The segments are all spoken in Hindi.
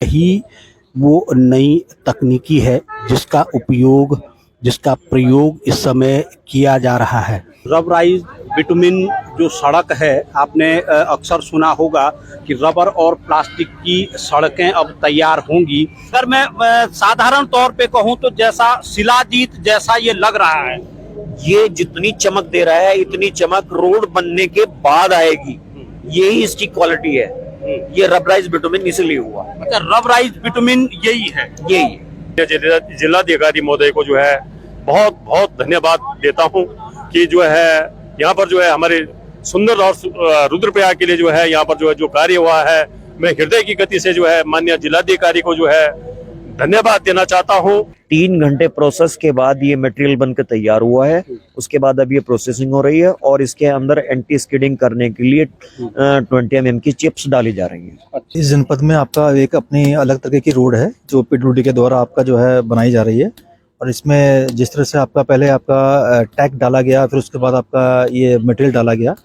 यही वो नई तकनीकी है जिसका प्रयोग इस समय किया जा रहा है। रबराइज बिटुमिन जो सड़क है, आपने अक्सर सुना होगा कि रबर और प्लास्टिक की सड़कें अब तैयार होंगी। अगर मैं साधारण तौर पे कहूँ तो जैसा शिलाजीत जैसा ये लग रहा है। ये जितनी चमक दे रहा है इतनी चमक रोड बनने के बाद आएगी। यही इसकी क्वालिटी है। ये रबराइज बिटुमिन इसलिए हुआ। अच्छा, रबराइज बिटुमिन यही है। जिलाधिकारी महोदय को जो है बहुत बहुत धन्यवाद देता हूं कि जो है यहाँ पर जो है हमारे सुंदर और रुद्रप्रयाग के लिए जो है यहाँ पर जो है जो कार्य हुआ है, मैं हृदय की गति से जो है माननीय जिलाधिकारी को जो है धन्यवाद देना चाहता हूँ। 3 घंटे प्रोसेस के बाद ये मटेरियल बनकर तैयार हुआ है। उसके बाद अब ये प्रोसेसिंग हो रही है और इसके अंदर एंटी स्किडिंग करने के लिए 20 mm की चिप्स डाली जा रही है। इस जनपद में आपका एक अपनी अलग तरह की रोड है जो पीडब्ल्यूडी के द्वारा आपका जो है बनाई जा रही है। और इसमें जिस तरह से आपका पहले आपका टैग डाला गया, फिर उसके बाद आपका ये मटेरियल डाला गया,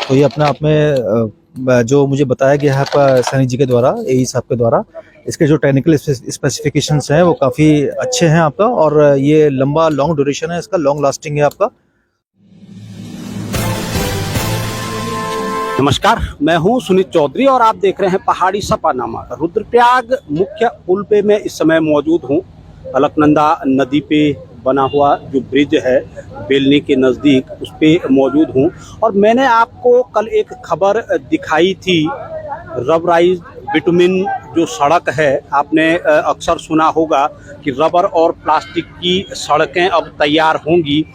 तो ये अपने आप में जो मुझे बताया गया है आपका सैनी जी के द्वारा, एई साहब के द्वारा, इसके जो टेक्निकल स्पेसिफिकेशंस हैं वो काफ़ी अच्छे हैं आपका। और ये लॉन्ग ड्यूरेशन है इसका, लॉन्ग लास्टिंग है आपका। नमस्कार, मैं हूं सुनीत चौधरी और आप देख रहे हैं पहाड़ी सपानामा। रुद्रप्रयाग मुख्य पुल पे मैं इस समय मौजूद हूं। अलकनंदा नदी पे बना हुआ जो ब्रिज है बेलनी के नज़दीक, उस पे मौजूद हूं। और मैंने आपको कल एक खबर दिखाई थी, रबराइज बिटुमिन जो सड़क है, आपने अक्सर सुना होगा कि रबर और प्लास्टिक की सड़कें अब तैयार होंगी।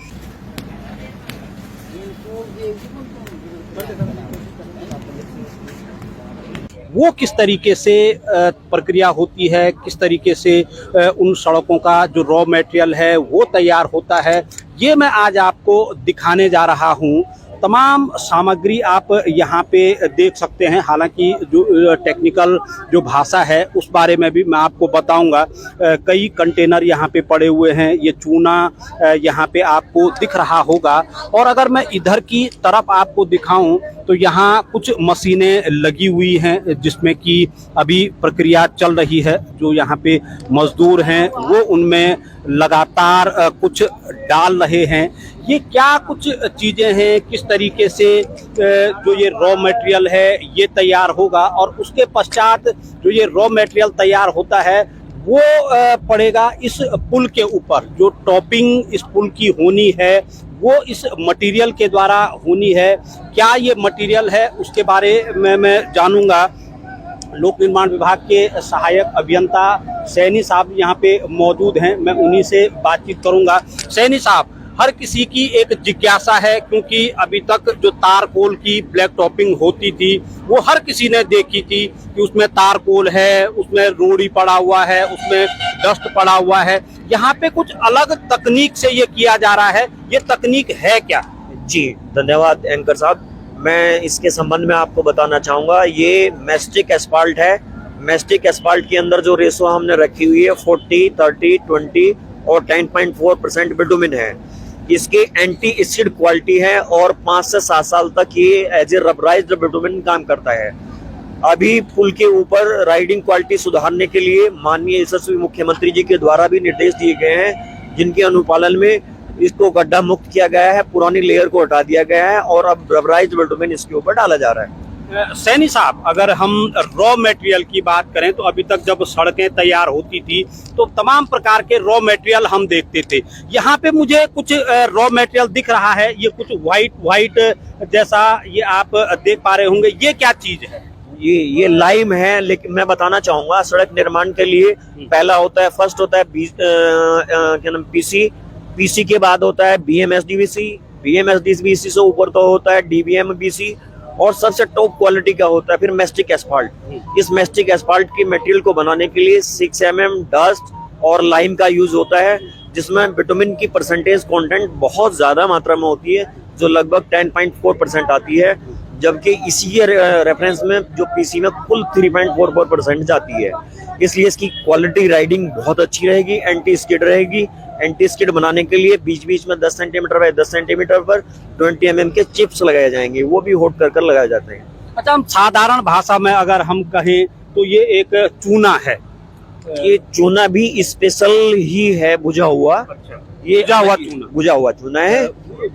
वो किस तरीके से प्रक्रिया होती है, किस तरीके से उन सड़कों का जो रॉ मटेरियल है वो तैयार होता है, ये मैं आज आपको दिखाने जा रहा हूँ। तमाम सामग्री आप यहाँ पे देख सकते हैं। हालांकि जो टेक्निकल जो भाषा है उस बारे में भी मैं आपको बताऊंगा। कई कंटेनर यहाँ पे पड़े हुए हैं, ये चूना यहाँ पे आपको दिख रहा होगा। और अगर मैं इधर की तरफ आपको दिखाऊं तो यहाँ कुछ मशीनें लगी हुई हैं जिसमें कि अभी प्रक्रिया चल रही है। जो यहाँ पे मजदूर हैं वो उनमें लगातार कुछ डाल रहे हैं। ये क्या कुछ चीज़ें हैं, किस तरीके से जो ये रॉ मटेरियल है ये तैयार होगा, और उसके पश्चात जो ये रॉ मटेरियल तैयार होता है वो पड़ेगा इस पुल के ऊपर। जो टॉपिंग इस पुल की होनी है वो इस मटेरियल के द्वारा होनी है। क्या ये मटेरियल है उसके बारे में मैं जानूंगा। लोक निर्माण विभाग के सहायक अभियंता सैनी साहब यहाँ पे मौजूद हैं, मैं उन्हीं से बातचीत करूंगा। सैनी साहब, हर किसी की एक जिज्ञासा है, क्योंकि अभी तक जो तारकोल की ब्लैक टॉपिंग होती थी वो हर किसी ने देखी थी कि उसमें तारकोल है, उसमें रोड़ी पड़ा हुआ है, उसमें डस्ट पड़ा हुआ है। यहाँ पे कुछ अलग तकनीक से ये किया जा रहा है, ये तकनीक है क्या? जी धन्यवाद एंकर साहब। मैं इसके संबंध में आपको बताना चाहूँगा। ये मैस्टिक एस्फाल्ट है। मैस्टिक एस्फाल्ट के अंदर जो रेशो हमने रखी हुई है 40, 30, 20 और 10.4% बिटुमिन है। इसकी एंटी एसिड क्वालिटी है और 5 से 7 साल तक ये एज ए रबराइज्ड बिटुमिन काम करता है। अभी पुल के ऊपर राइडिंग क्वालिटी सुधारने के लिए माननीय यशस्वी मुख्यमंत्री जी के द्वारा भी निर्देश दिए गए हैं, जिनके अनुपालन में इसको गड्ढा मुक्त किया गया है, पुरानी लेयर को हटा दिया गया है और अब रबराइज्ड बिटुमिन इसके ऊपर डाला जा रहा है। सैनी साहब, अगर हम रॉ मटेरियल की बात करें तो अभी तक जब सड़कें तैयार होती थी तो तमाम प्रकार के रॉ मटेरियल हम देखते थे। यहाँ पे मुझे कुछ रॉ मटेरियल दिख रहा है, ये कुछ व्हाइट जैसा ये आप देख पा रहे होंगे। ये क्या चीज है? ये लाइम है। लेकिन मैं बताना चाहूंगा, सड़क निर्माण के लिए पहला होता है, फर्स्ट होता है क्या नाम, पीसी के बाद होता है बीएमएसडीवीसी, बीएमएसडीवीसी से ऊपर तो होता है डीबीएमबीसी और सबसे टॉप क्वालिटी का होता है फिर मैस्टिक एस्फाल्ट। इस मैस्टिक एस्फाल्ट की मटेरियल को बनाने के लिए 6 mm डस्ट और लाइम का यूज होता है, जिसमें विटामिन की परसेंटेज कंटेंट बहुत ज्यादा मात्रा में होती है, जो लगभग 10.4% आती है, जबकि इसी के रेफरेंस में जो पीसी में कुल 3.44% जाती है। इसलिए इसकी क्वालिटी राइडिंग बहुत अच्छी रहेगी, एंटी स्किड रहेगी। एंटी स्किड बनाने के लिए बीच बीच में 10 सेंटीमीटर बाय 10 सेंटीमीटर पर 20 mm के चिप्स लगाए जाएंगे, वो भी होट कर लगाए जाते हैं। अच्छा, हम साधारण भाषा में अगर हम कहें तो ये एक चूना है, ये चूना भी स्पेशल ही है, भुजा हुआ। अच्छा, ये भुजा हुआ चूना। भुजा हुआ चूना है,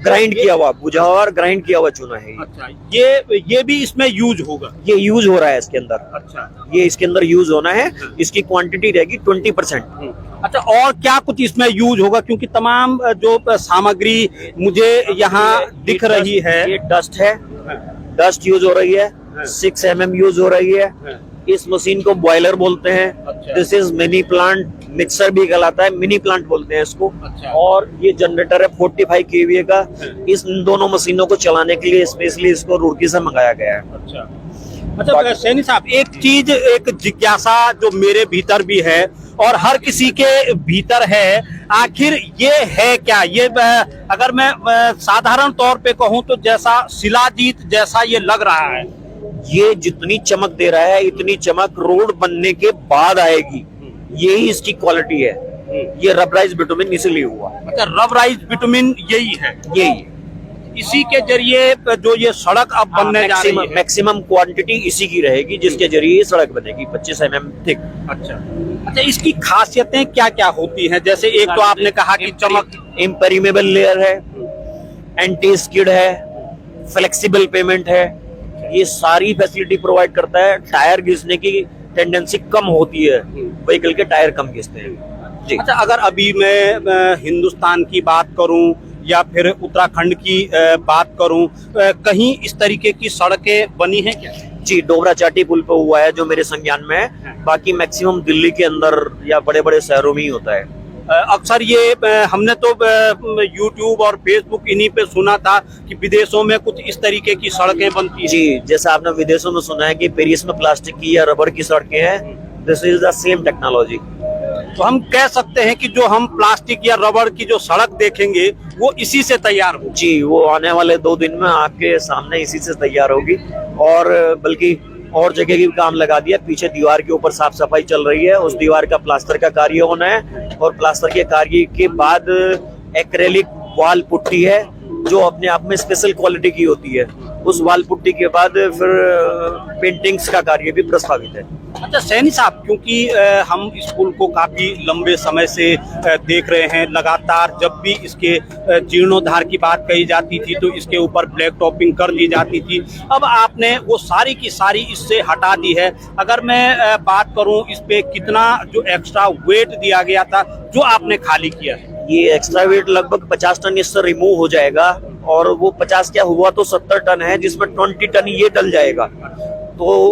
ग्राइंड किया हुआ, भुजा हुआ और ग्राइंड किया हुआ चूना है। अच्छा, ये भी इसमें यूज होगा। ये यूज हो रहा है इसके अंदर, अच्छा, ये इसके अंदर यूज होना है। इसकी क्वांटिटी रहेगी 20%। अच्छा, और क्या कुछ इसमें यूज होगा, क्योंकि तमाम जो सामग्री मुझे यहाँ दिख रही है। ये डस्ट है, डस्ट यूज हो रही है, 6 mm यूज हो रही है। इस मशीन को बॉयलर बोलते हैं। अच्छा। This is mini plant, mixer भी कहलाता है, मिनी प्लांट बोलते हैं इसको। अच्छा। और ये जनरेटर है 45 kVA का। इस दोनों मशीनों को चलाने के लिए स्पेशली इसको रुड़की से मंगाया गया है। अच्छा, सैनी साहब, एक चीज, एक जिज्ञासा जो मेरे भीतर भी है और हर किसी के भीतर है, आखिर ये है क्या? ये अगर मैं साधारण तौर पे कहूँ तो जैसा शिलाजीत जैसा ये लग रहा है। ये जितनी चमक दे रहा है, इतनी चमक रोड बनने के बाद आएगी। यही इसकी क्वालिटी है। ये रबराइज बिटुमिन इसलिए हुआ। अच्छा, रबराइज बिटुमिन यही है। यही इसी के जरिए जो ये सड़क अब बनने जा रही है। मैक्सिमम क्वांटिटी इसी की रहेगी, जिसके जरिए ये सड़क बनेगी 25 mm थिक। अच्छा, इसकी खासियतें क्या क्या होती हैं? जैसे एक तो आपने कहा कि चमक, इम्पेरिमेबल लेयर है, एंटी स्किड है, फ्लेक्सिबल पेमेंट है। ये सारी फैसिलिटी प्रोवाइड करता है। टायर घिसने की टेंडेंसी कम होती है, व्हीकल के टायर कम घिसते हैं जी। अच्छा, अगर अभी मैं हिंदुस्तान की बात करूं या फिर उत्तराखंड की बात करूं, कहीं इस तरीके की सड़कें बनी हैं क्या? जी, डोबरा चाटी पुल पे हुआ है जो मेरे संज्ञान में है। बाकी मैक्सिमम दिल्ली के अंदर या बड़े बड़े शहरों में ही होता है। अक्सर ये हमने तो YouTube और Facebook इन्हीं पे सुना था कि विदेशों में कुछ इस तरीके की सड़कें बनती हैं। जी, जैसा आपने विदेशों में सुना है कि पेरिस में प्लास्टिक की या रबर की सड़कें हैं, this is the same technology. तो हम कह सकते हैं कि जो हम प्लास्टिक या रबर की जो सड़क देखेंगे वो इसी से तैयार हो। जी, वो आने वाले 2 दिन में आपके सामने इसी से तैयार होगी। और बल्कि और जगह की काम लगा दिया। पीछे दीवार के ऊपर साफ सफाई चल रही है, उस दीवार का प्लास्टर का कार्य होना है। और प्लास्टर के कार्य के बाद एक्रेलिक वॉल पुट्टी है जो अपने आप में स्पेशल क्वालिटी की होती है। उस वॉल पुट्टी के बाद फिर पेंटिंग्स का कार्य भी प्रस्तावित है। अच्छा सैनी साहब, क्योंकि हम स्कूल को काफी लंबे समय से देख रहे हैं, लगातार जब भी इसके जीर्णोद्धार की बात कही जाती थी तो इसके ऊपर ब्लैक टॉपिंग कर दी जाती थी। अब आपने वो सारी की सारी इससे हटा दी है। अगर मैं बात करूं, इस पे कितना जो एक्स्ट्रा वेट दिया गया था जो आपने खाली किया है? ये एक्स्ट्रा वेट लगभग 50 टन इससे रिमूव हो जाएगा। और वो 50 क्या हुआ तो 70 टन है, जिसमें 20 टन ये डल जाएगा। तो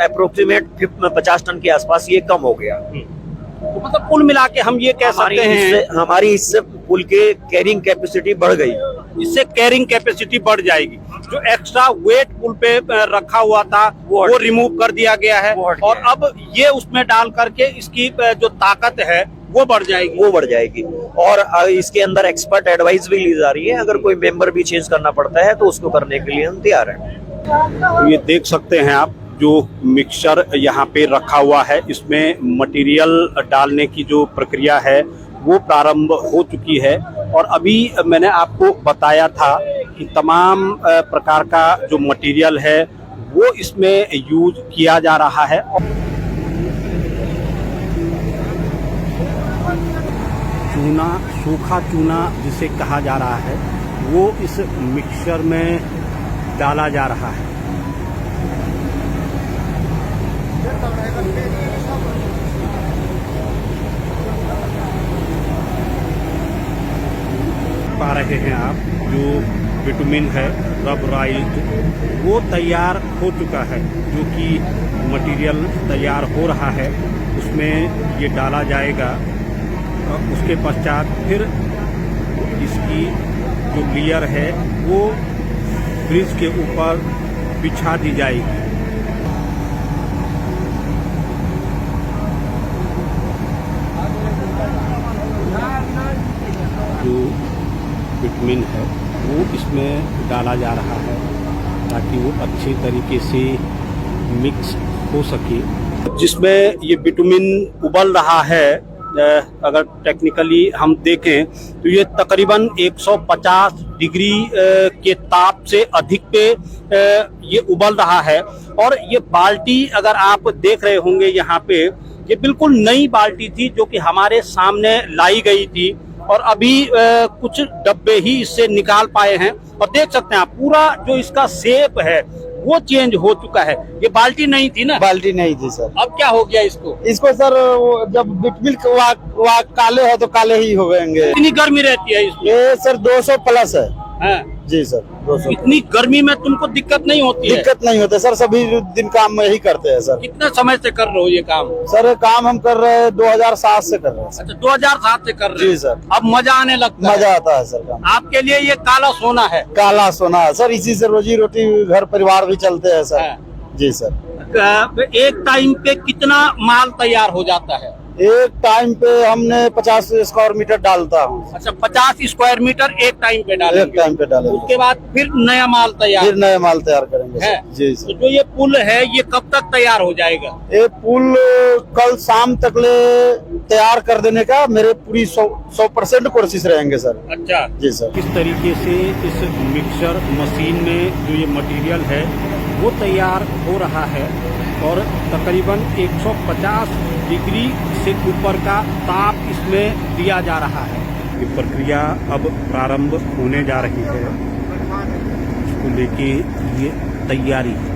अप्रोक्सीमेट 50 टन के आसपास ये कम हो गया। तो मतलब कुल मिला के हम ये कह सकते हैं हमारी इससे पुल के कैरिंग कैपेसिटी बढ़ गई। इससे कैरिंग कैपेसिटी बढ़ जाएगी। जो एक्स्ट्रा वेट पुल पे रखा हुआ था वो रिमूव कर दिया गया है और अब ये उसमें डाल करके इसकी जो ताकत है वो बढ़ जाएगी। और इसके अंदर एक्सपर्ट एडवाइस भी ली जा रही है। अगर कोई मेंबर भी चेंज करना पड़ता है तो उसको करने के लिए हम तैयार हैं। ये देख सकते हैं आप, जो मिक्सचर यहाँ पे रखा हुआ है, इसमें मटेरियल डालने की जो प्रक्रिया है वो प्रारंभ हो चुकी है। और अभी मैंने आपको बताया था कि तमाम प्रकार का जो मटेरियल है वो इसमें यूज किया जा रहा है। चूना, सूखा चूना जिसे कहा जा रहा है, वो इस मिक्सचर में डाला जा रहा है। पा रहे हैं आप, जो विटामिन है रबराइज्ड वो तैयार हो चुका है। जो कि मटेरियल तैयार हो रहा है उसमें ये डाला जाएगा। उसके पश्चात फिर इसकी जो लेयर है वो ब्रिज के ऊपर बिछा दी जाएगी। जो विटामिन है वो इसमें डाला जा रहा है ताकि वो अच्छे तरीके से मिक्स हो सके। जिसमें ये विटामिन उबल रहा है, अगर टेक्निकली हम देखें तो ये तकरीबन 150 डिग्री के ताप से अधिक पे ये उबल रहा है। और ये बाल्टी अगर आप देख रहे होंगे यहाँ पे, ये बिल्कुल नई बाल्टी थी जो कि हमारे सामने लाई गई थी और अभी कुछ डब्बे ही इससे निकाल पाए हैं और देख सकते हैं आप पूरा जो इसका शेप है वो चेंज हो चुका है। ये बाल्टी नहीं थी ना, बाल्टी नहीं थी सर। अब क्या हो गया इसको? इसको सर वो जब बिटमिल्क काले है तो काले ही हो गएंगे। इतनी गर्मी रहती है इसमें? ये सर 200 प्लस है। हाँ। जी सर 200। इतनी गर्मी में तुमको दिक्कत नहीं होती है? दिक्कत नहीं होता सर, सभी दिन काम में ही करते हैं सर। कितने समय से कर रहे हो ये काम? सर काम हम कर रहे हैं 2007 से कर रहे हैं सर। अच्छा 2007 से कर रहे हैं? जी सर। अब मजा आने लगता है? मजा आता है सर काम। आपके लिए ये काला सोना है? काला सोना है सर, इसी से रोजी रोटी घर परिवार भी चलते हैं सर। हाँ। जी सर। एक टाइम पे कितना माल तैयार हो जाता है? एक टाइम पे हमने 50 स्क्वायर मीटर डालता हूँ। अच्छा 50 स्क्वायर मीटर एक टाइम पे एक डालेंगे? टाइम पे डालेंगे। उसके बाद फिर नया माल तैयार? फिर नया माल तैयार करेंगे है? सर। जी तो सर। जो ये पुल है ये कब तक तैयार हो जाएगा? ये पुल कल शाम तक ले तैयार कर देने का मेरे पूरी 100% कोशिश रहेंगे सर। अच्छा जी सर। किस तरीके से इस मिक्सर मशीन में जो ये मटेरियल है वो तैयार हो रहा है और तकरीबन 150 डिग्री से ऊपर का ताप इसमें दिया जा रहा है। ये प्रक्रिया अब प्रारंभ होने जा रही है, इसको लेके ये तैयारी है।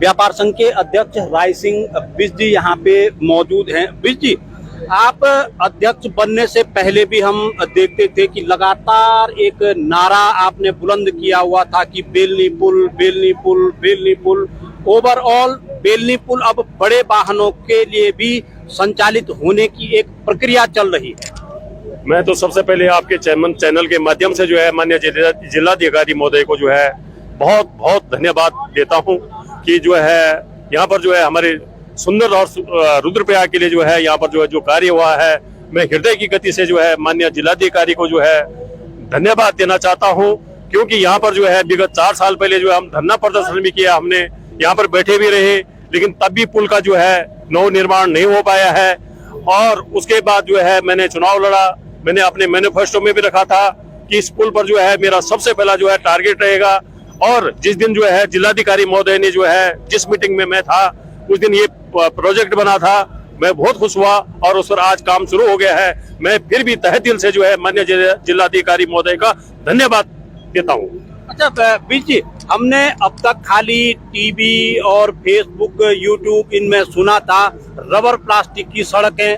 व्यापार संघ के अध्यक्ष राय सिंह बिज जी यहाँ पे मौजूद हैं। बिज जी, आप अध्यक्ष बनने से पहले भी हम देखते थे कि लगातार एक नारा आपने बुलंद किया हुआ था कि बेलनी पुल, बेलनी पुल, बेलनी पुल। ओवरऑल बेलनी पुल अब बड़े वाहनों के लिए भी संचालित होने की एक प्रक्रिया चल रही है। मैं तो सबसे पहले आपके चैनल के माध्यम से जो है माननीय जिलाधिकारी महोदय को जो है बहुत बहुत धन्यवाद देता हूं कि जो है यहाँ पर जो है हमारे सुंदर और रुद्रप्रयाग के लिए जो है यहाँ पर जो है जो कार्य हुआ है, मैं हृदय की गति से जो है माननीय जिलाधिकारी को जो है धन्यवाद देना चाहता हूँ, क्योंकि यहाँ पर जो है विगत 4 साल पहले जो है हम धरना प्रदर्शन भी किया, हमने यहाँ पर बैठे भी रहे, लेकिन तब भी पुल का जो है नव निर्माण नहीं हो पाया है। और उसके बाद जो है मैंने चुनाव लड़ा, मैंने अपने मैनिफेस्टो में भी रखा था कि इस पुल पर जो है मेरा सबसे पहला जो है टारगेट रहेगा। और जिस दिन जो है जिलाधिकारी महोदय ने जो है जिस मीटिंग में मैं था उस दिन ये प्रोजेक्ट बना था, मैं बहुत खुश हुआ और उस पर आज काम शुरू हो गया है। मैं फिर भी तहे दिल से जो है माननीय जिलाधिकारी महोदय का धन्यवाद देता हूँ। अच्छा बीज जी, हमने अब तक खाली टीवी और फेसबुक, यूट्यूब इनमें सुना था रबर प्लास्टिक की सड़कें,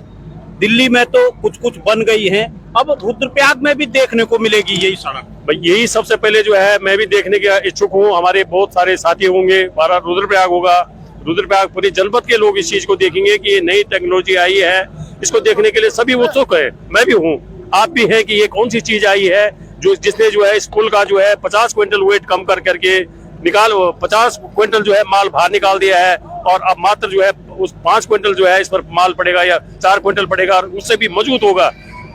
दिल्ली में तो कुछ कुछ बन गई हैं, अब रुद्रप्रयाग में भी देखने को मिलेगी यही सड़क। भाई यही सबसे पहले जो है मैं भी देखने के इच्छुक हूँ, हमारे बहुत सारे साथी होंगे, हमारा रुद्रप्रयाग होगा, रुद्रप्रयाग पूरी जनपद के लोग इस चीज को देखेंगे कि ये नई टेक्नोलॉजी आई है, इसको देखने के लिए सभी उत्सुक है, मैं भी हूँ, आप भी हैं कि ये कौन सी चीज आई है जो जिसने जो है इस पुल का जो है 50 क्विंटल वेट कम कर करके 50 क्विंटल जो है माल बाहर निकाल दिया है और अब मात्र जो है उस 5 क्विंटल जो है इस पर माल पड़ेगा या 4 क्विंटल पड़ेगा और उससे भी मजबूत होगा।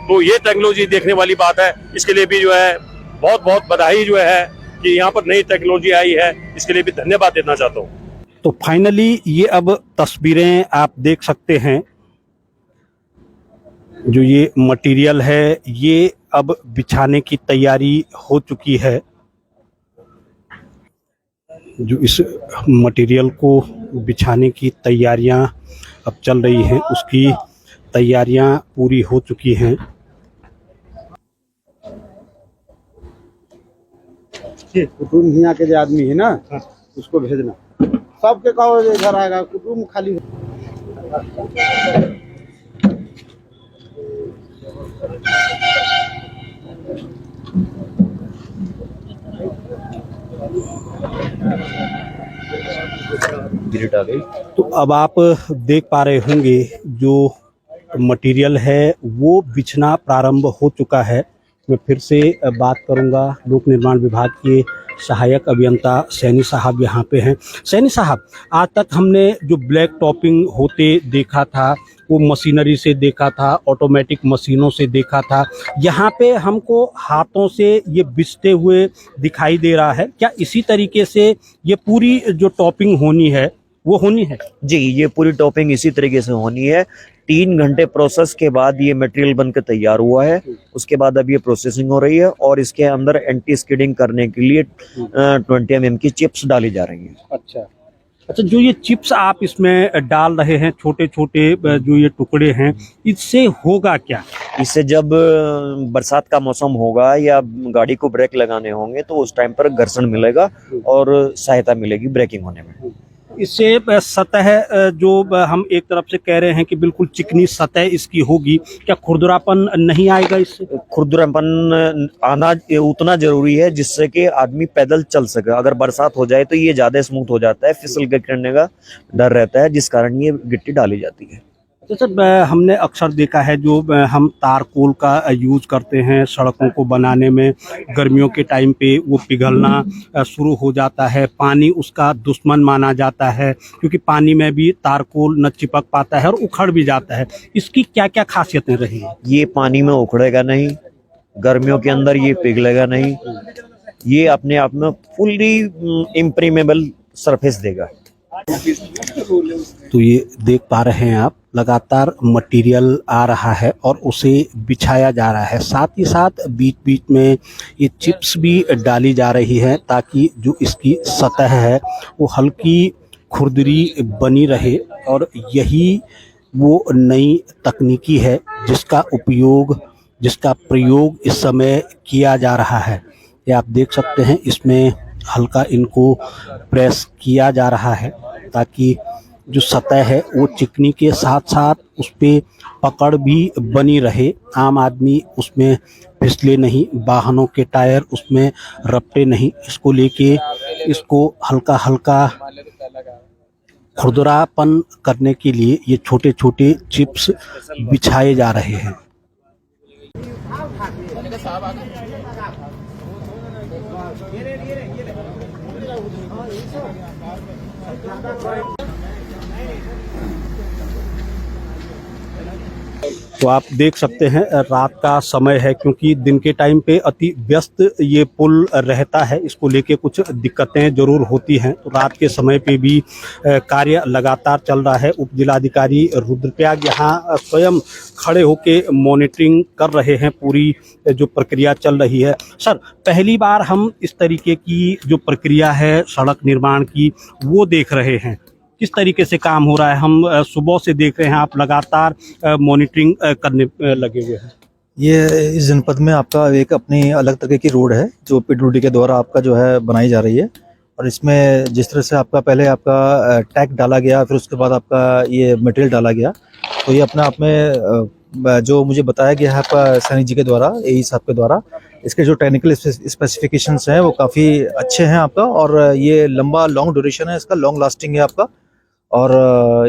तो ये टेक्नोलॉजी देखने वाली बात है, इसके लिए भी जो है बहुत बहुत बधाई जो है कि यहाँ पर नई टेक्नोलॉजी आई है, इसके लिए भी धन्यवाद देना चाहता हूँ। तो फाइनली ये अब तस्वीरें आप देख सकते हैं, जो ये मटेरियल है ये अब बिछाने की तैयारी हो चुकी है। जो इस मटेरियल को बिछाने की तैयारियां अब चल रही हैं, उसकी तैयारियां पूरी हो चुकी हैं। कुटुम हिया के जो आदमी है ना उसको भेजना, सबके कहो इधर आएगा, कुटुम खाली ग्रिड आ गई। तो अब आप देख पा रहे होंगे जो मटेरियल है वो बिछना प्रारंभ हो चुका है। मैं फिर से बात करूंगा, लोक निर्माण विभाग के सहायक अभियंता सैनी साहब यहाँ पे हैं। सैनी साहब, आज तक हमने जो ब्लैक टॉपिंग होते देखा था वो मशीनरी से देखा था, ऑटोमेटिक मशीनों से देखा था, यहाँ पे हमको हाथों से ये बिछते हुए दिखाई दे रहा है। क्या इसी तरीके से ये पूरी जो टॉपिंग होनी है वो होनी है? जी, ये पूरी टॉपिंग इसी तरीके से होनी है। 3 घंटे प्रोसेस के बाद ये मटेरियल बनकर तैयार हुआ है। उसके बाद अब ये प्रोसेसिंग हो रही है और इसके अंदर एंटी स्किडिंग करने के लिए 20 mm की चिप्स डाली जा रही हैं। अच्छा, जो ये चिप्स आप इसमें डाल रहे हैं, छोटे छोटे जो ये टुकड़े हैं, इससे होगा क्या? इससे जब बरसात का मौसम होगा या गाड़ी को ब्रेक लगाने होंगे तो उस टाइम पर घर्षण मिलेगा और सहायता मिलेगी ब्रेकिंग होने में। इससे सतह जो हम एक तरफ से कह रहे हैं कि बिल्कुल चिकनी सतह इसकी होगी, क्या खुरदरापन नहीं आएगा इससे? खुरदरापन आना उतना जरूरी है जिससे कि आदमी पैदल चल सके। अगर बरसात हो जाए तो ये ज्यादा स्मूथ हो जाता है, फिसल के गिरने का डर रहता है, जिस कारण ये गिट्टी डाली जाती है। तो सर, हमने अक्सर देखा है जो हम तारकोल का यूज करते हैं सड़कों को बनाने में, गर्मियों के टाइम पे वो पिघलना शुरू हो जाता है, पानी उसका दुश्मन माना जाता है क्योंकि पानी में भी तारकोल न चिपक पाता है और उखड़ भी जाता है। इसकी क्या क्या खासियतें रही हैं? ये पानी में उखड़ेगा नहीं, गर्मियों के अंदर ये पिघलेगा नहीं, ये अपने आप में फुल्ली इम्प्रीमेबल सरफेस देगा। तो ये देख पा रहे हैं आप, लगातार मटेरियल आ रहा है और उसे बिछाया जा रहा है। साथ ही साथ बीच बीच में ये चिप्स भी डाली जा रही है ताकि जो इसकी सतह है वो हल्की खुरदरी बनी रहे, और यही वो नई तकनीकी है जिसका प्रयोग इस समय किया जा रहा है। ये आप देख सकते हैं, इसमें हल्का इनको प्रेस किया जा रहा है ताकि जो सतह है वो चिकनी के साथ साथ उस पर पकड़ भी बनी रहे, आम आदमी उसमें फिसले नहीं, वाहनों के टायर उसमें रपटे नहीं। इसको लेके इसको हल्का हल्का खुरदरापन करने के लिए ये छोटे छोटे चिप्स बिछाए जा रहे हैं। तो आप देख सकते हैं रात का समय है, क्योंकि दिन के टाइम पे अति व्यस्त ये पुल रहता है, इसको लेके कुछ दिक्कतें जरूर होती हैं। तो रात के समय पे भी कार्य लगातार चल रहा है। उप जिलाधिकारी रुद्रप्रयाग यहाँ स्वयं खड़े होके मॉनिटरिंग कर रहे हैं, पूरी जो प्रक्रिया चल रही है। सर, पहली बार हम इस तरीके की जो प्रक्रिया है सड़क निर्माण की वो देख रहे हैं, किस तरीके से काम हो रहा है? हम सुबह से देख रहे हैं, आप लगातार मॉनिटरिंग करने लगे हुए हैं। ये इस जनपद में आपका एक अपनी अलग तरह की रोड है जो पीडब्ल्यूडी के द्वारा आपका जो है बनाई जा रही है, और इसमें जिस तरह से आपका पहले आपका टैग डाला गया, फिर उसके बाद आपका ये मटेरियल डाला गया, तो ये अपने आप में जो मुझे बताया गया है आपका सैनी जी के द्वारा, एई साहब के द्वारा, इसके जो टेक्निकल स्पेसिफिकेशंस हैं वो काफ़ी अच्छे हैं आपका, और ये लॉन्ग ड्यूरेशन है इसका, लॉन्ग लास्टिंग है आपका, और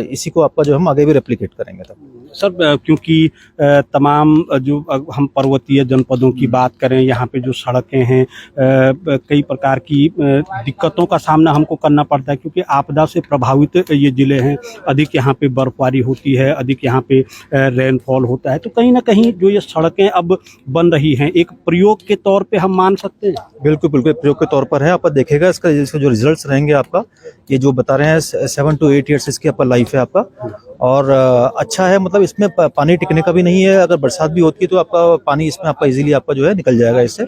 इसी को आपका जो हम आगे भी रेप्लिकेट करेंगे। तब सर, क्योंकि तमाम जो हम पर्वतीय जनपदों की बात करें, यहाँ पे जो सड़कें हैं कई प्रकार की दिक्कतों का सामना हमको करना पड़ता है, क्योंकि आपदा से प्रभावित ये ज़िले हैं। अधिक यहाँ पे बर्फबारी होती है, अधिक यहाँ पे रेनफॉल होता है, तो कहीं ना कहीं जो ये सड़कें अब बन रही हैं, एक प्रयोग के तौर पे हम मान सकते हैं। बिल्कुल बिल्कुल प्रयोग के तौर पर है। आप देखेगा इसका जो रिजल्ट्स रहेंगे आपका, ये जो बता रहे हैं 7 to 8 ईयर्स इसकी आपका लाइफ है आपका, और अच्छा है। मतलब इसमें पानी टिकने का भी नहीं है, अगर बरसात भी होती है तो आपका पानी इसमें आपका इजीली आपका जो है निकल जाएगा इससे,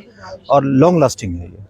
और लॉन्ग लास्टिंग है ये।